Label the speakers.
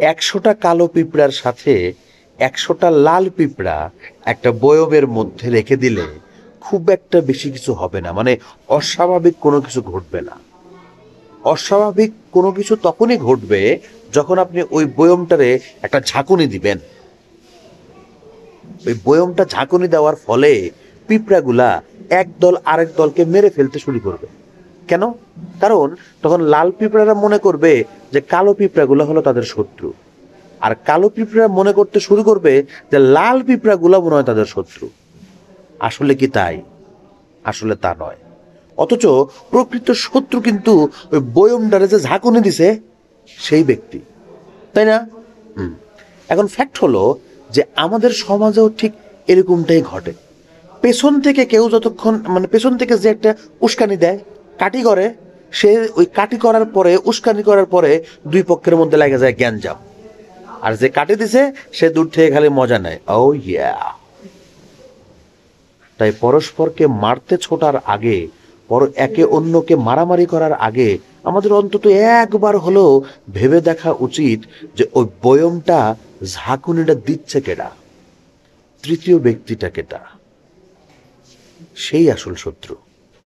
Speaker 1: ১০০টা কালো পিঁপড়ার সাথে ১০০টা লাল পিঁপড়া একটা বয়মের মধ্যে রেখে দিলে খুব একটা বেশি কিছু হবে না, মানে অস্বাভাবিক কোনো কিছু ঘটবে না। অস্বাভাবিক কোনো কিছু তখনই ঘটবে যখন আপনি ওই বয়মটারে একটা ঝাঁকুনি দিবেন। ওই বয়মটা ঝাঁকুনি দেওয়ার ফলে পিঁপড়াগুলা একদল আরেক দলকে মেরে ফেলতে শুরু করবে। কেন? কারণ তখন লাল পিঁপড়ারা মনে করবে যে কালো পিঁপড়াগুলো হলো তাদের শত্রু, আর কালো পিঁপড়া মনে করতে শুরু করবে যে লাল পিঁপড়াগুলো মনে হয় তাদের শত্রু। আসলে কি তাই? আসলে তা নয়। অথচ প্রকৃত শত্রু কিন্তু ওই বয়মটারে যে ঝাঁকুনি দিছে সেই ব্যক্তি, তাই না? হুম। এখন ফ্যাক্ট হলো যে আমাদের সমাজেও ঠিক এরকমটাই ঘটে। পেছন থেকে কেউ যতক্ষণ, মানে পেছন থেকে যে একটা উস্কানি দেয়, কাটি করে, সে ওই কাটি করার পরে, উস্কানি করার পরে দুই পক্ষের মধ্যে লেগে যায় গ্যাঞ্জাম। আর যে কাটি দিছে সে দূর থেকে খালি মজা নেয়, ও ইয়া। তাই পরস্পরকে মারতে ছোটার আগে, একে অন্যকে মারামারি করার আগে আমাদের অন্তত একবার হলেও ভেবে দেখা উচিত যে ওই বয়মটা, ঝাঁকুনিটা দিচ্ছে কেডা, তৃতীয় ব্যক্তিটা কেডা, সেই আসল শত্রু।